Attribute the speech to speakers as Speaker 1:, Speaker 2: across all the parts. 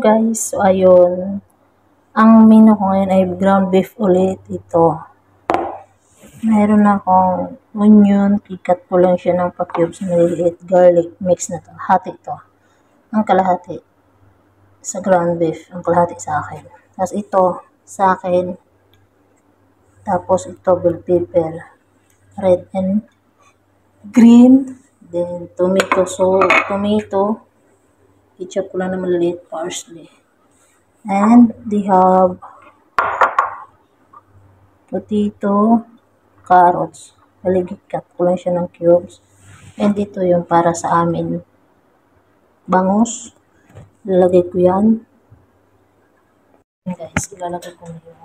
Speaker 1: Guys, so ayun. Ang menu ko ngayon ay ground beef ulit. Ito. Mayroon akong onion. Kikat ko lang siya ng pa-cubes na maliliit. Garlic. Mix na to. Hati to. Ang kalahati sa ground beef. Ang kalahati sa akin. Tapos ito sa akin. Tapos ito bell pepper. Red and green. Then tomato. So, tomato. Ketchup ko lang na maliliit. Parsley. And they have potato, carrots. Cut ko lang siya ng cubes. And ito yung para sa amin. Bangus. Lalagay ko yan. Guys, ilalagay ko na yung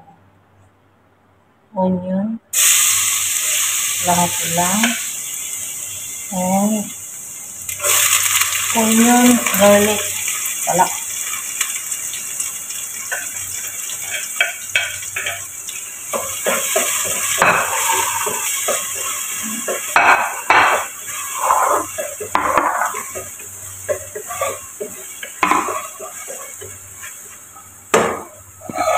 Speaker 1: onion. Lahat lang. And onion, garlic. Wala.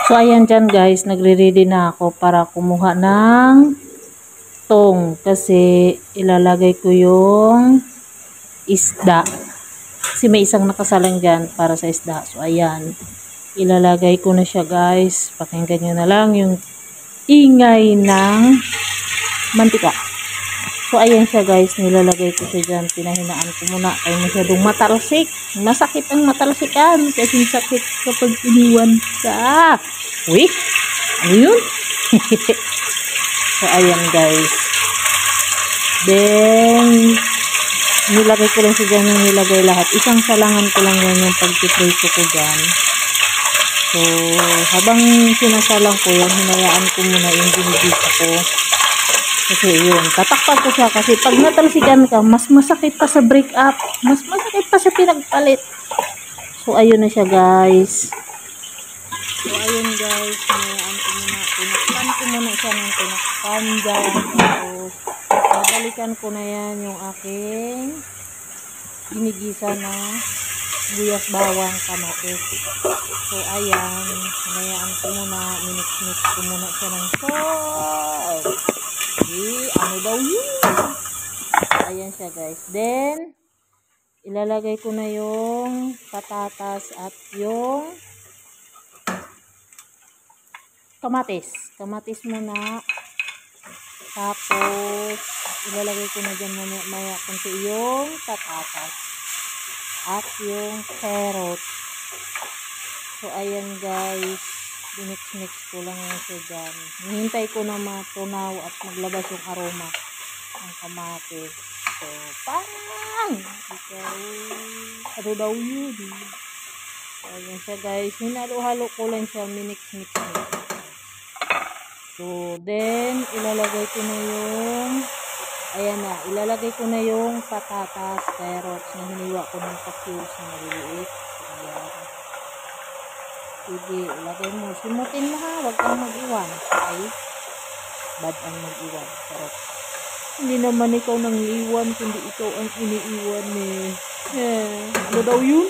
Speaker 1: So, ayan dyan guys, nagre-ready na ako para kumuha ng tong. Kasi, ilalagay ko yung isda. Kasi may isang nakasalang dyan para sa isda. So, ayan. Ilalagay ko na siya guys. Pakinggan nyo na lang yung ingay ng mantika. So, ayan siya guys. Nilalagay ko siya dyan. Pinahinaan ko muna. Kaya masyadong matalsik. Masakit ang matalsikan. Kasi sakit kapag iniwan ka. Uy! Ano yun? So, ayan guys. Then, nilagay ko lang siya dyan yung nilagay lahat. Isang salangan ko lang yan yung pag-prito ko dyan. So, habang sinasalang ko yan, hinayaan ko muna yung ginigisa ko. Kasi yun, tatakpan ko siya kasi pag natalsikan ka, mas masakit pa sa break up. Mas masakit pa sa pinagpalit. So, ayun na siya guys. So, ayun guys, hinayaan ko muna. Tinakpan ko muna siya ng tinakpan dyan. Tapos, babalikan ko na yan yung aking ginigisa na buyas bawang kamatis. So, ayan, hinayaan ko muna. Minix-mix ko muna siya ng salt. Ano daw yun? Ayan siya guys. Then, ilalagay ko na yung patatas at yung kamatis. Kamatis muna. Tapos, ilalagay ko na dyan maya kunti yung patatas. At yung carrot. So, ayan guys. Mix-mix ko lang siya dyan. Hinihintay ko na matunaw at maglabas yung aroma ng kamatis. So, parang ikaw, ano daw yun? So, ayan siya guys. Hinalo-halo ko lang siya. Minix-mix. So, then, ilalagay ko na yung ayan na. Ilalagay ko na yung patatas, carrots na hiniwa ko ng pa-cubes na maliliit. Ayan. Sige, ilagay mo. Simutin mo ha. Huwag kang mag-iwan. Okay? Bad ang mag-iwan. Sarap. Hindi naman ikaw nang iwan, kundi ikaw ang iniiwan eh. Ano daw yun?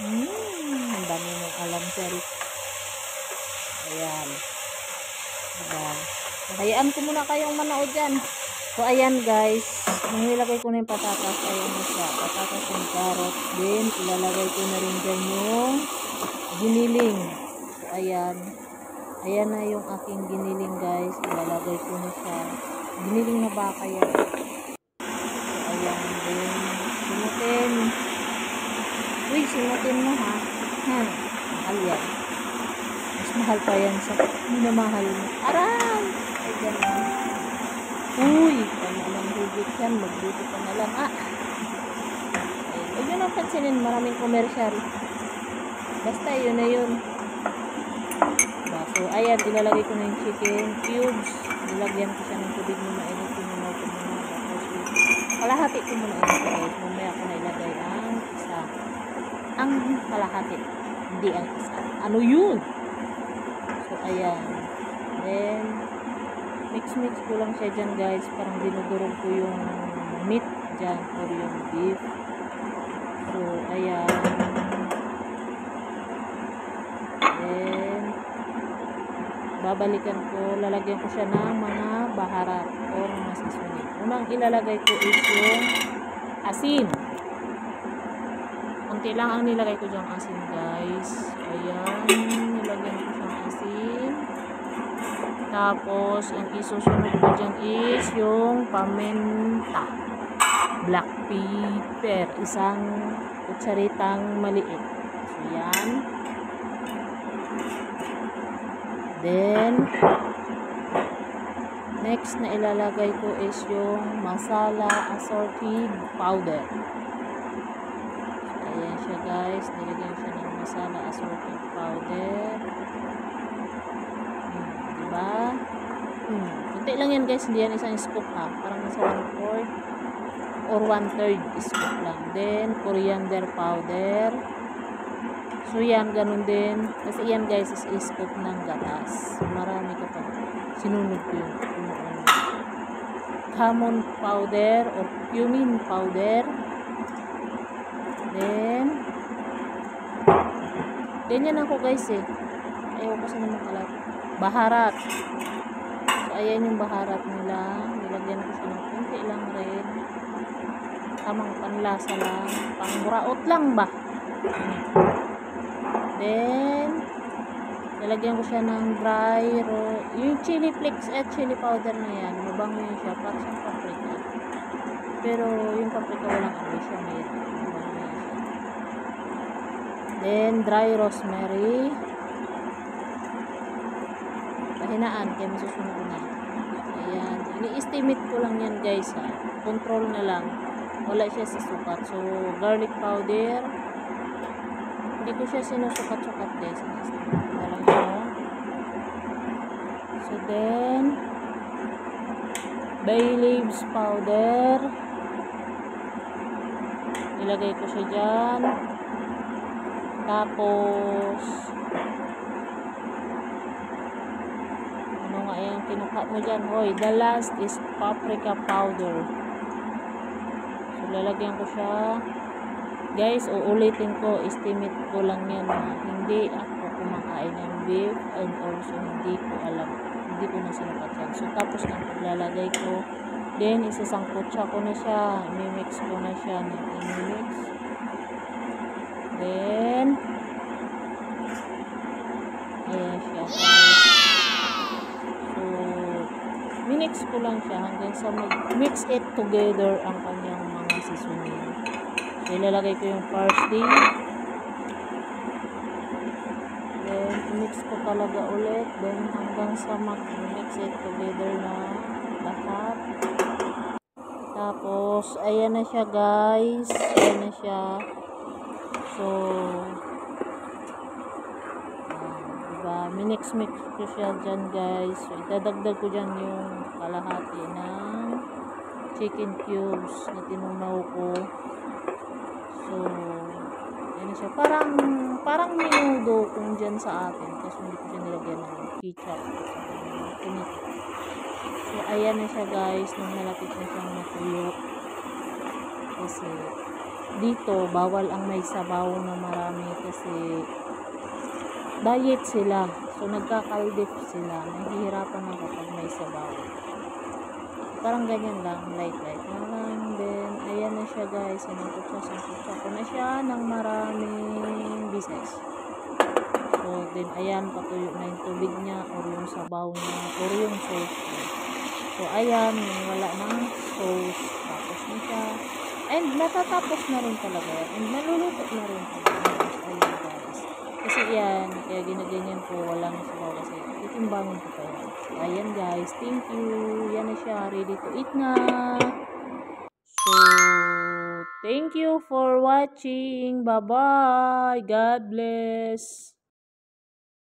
Speaker 1: Ang dami mong alam, sir. Ayan. Diba? Hayaan ko muna kayong manood dyan. So, ayan guys. Nung nilagay ko na yung patatas, ayan na siya. Patatas and carrots. Then, ilalagay ko na rin dyan yung giniling. So, ayan. Ayan na yung aking giniling guys. Ilalagay ko na siya. Giniling na baka yan. So, ayan. Then, simutin. Uy, simutin mo ha. Mahal yan. Mas mahal pa yan sa minamahal mo. Aray! Ay, ganun. Uy, ano lang hugit yan. Magluto ka na lang. Ayan. Huwag nyo nang pansinin. Maraming commercial. Basta yun na yun. So, ayan. Ilalagay ko na yung chicken cubes. Nilagyan ko siya ng tubig na mainit. Pinunaw ko muna. Tapos, kalahati ko muna yun sa guys. Mamaya ko na ilagay ang isa. Ang kalahati. Hindi ang isa. Ano yun? So, ayan. Then, mix-mix ko lang siya dyan guys. Parang dinudurog ko yung meat dyan or yung beef. So, ayan. babalikan ko, lalagyan ko siya ng mga baharat or mga seasoning. Unang ilalagay ko is yung asin. Kunti lang ang nilagay ko diyang asin, guys. Ayan, nilagyan ko siyang asin. Tapos, ang isusunod ko dyan is yung paminta. Black pepper. Isang kutsaritang maliit. So, yan. Then, next na ilalagay ko is yung masala assorted powder. So, ayan siya, guys. Nilagyan siya ng masala assorted powder. Diba? Kunti lang yan, guys. Hindi yan isang scoop, ha. Parang nasa 1/4 or 1/3 scoop lang. Then, coriander powder. So, yan, ganun din. Kasi yan, guys, is scoop ng gatas. So, marami kapag sinunod ko yung cumin powder or cumin powder. Then yan ako, guys, eh. Ayaw ko sa naman kalat. Baharat. So, ayan yung baharat nila. Nilagyan ko siya ng kunti lang rin. Tamang panlasa lang. Pangmuraot lang ba? Then, nilagyan ko siya ng dry yung chili flakes at chili powder na yan. Mabango yun siya. Para siyang paprika. Pero, yung paprika walang amoy siya. Mayroon. Mabango yun siya. Then, dry rosemary. Pahinaan. Kaya masusunod ko na. Ayan. Ini-estimate ko lang yan, guys, ha. Control na lang. Wala siya sa sukat. So, garlic powder. Hindi ko siya sinusukat-sukat, guys. Na lang siya. So, then, bay leaves powder. Ilagay ko siya dyan. Tapos, ano nga yung kinukat mo dyan? Hoy, the last is paprika powder. So, lalagyan ko siya. Guys, uulitin ko, estimate ko lang yan na hindi ako kumakain ng beef and also hindi ko alam, hindi ko na sinukat yan. So, tapos na paglalagay ko, then isasangkot siya ko na siya, mimix ko na siya ng mimix. Then, ayan siya. So, minix ko lang siya hanggang sa mag-mix it together ang kanyang mga seasoning. So, ilalagay ko yung parsley. Then, mix ko talaga ulit. Then, hanggang sa mag-mix it together na lahat. Tapos, ayan na siya, guys. Ayan na siya. So, diba? Minix-mix ko siya dyan, guys. So, idadagdag ko dyan yung kalahati ng chicken cubes na tinunaw ko. So, yan siya. Parang minudo kung dyan sa atin. Kasi hindi ko siya nilagyan ng ketchup. So, ayan na siya, guys. Nung malapit na siyang matuyo. Kasi, dito, bawal ang may sabaw na marami. Kasi, diet sila. So, nagkakaldip sila. Nahihirapan na kapag may sabaw. Parang ganyan lang. Light na lang. Then, ayan na siya, guys. Sinangkutsa ko na siya ng maraming pieces. So, then, ayan, patuyo na yung tubig niya or yung sabaw niya or yung sauce niya. So, ayan, wala ng sauce. Tapos na siya. And, natatapos na rin talaga. And, naluluto na rin talaga. Ayan, guys. Kasi yan, kaya ginaganyan ko, walang sabaw kasi itimbangin ko pa yan. Ayan, guys. Thank you. Yan na siya. Ready to eat na. So, thank you for watching. Bye-bye. God bless.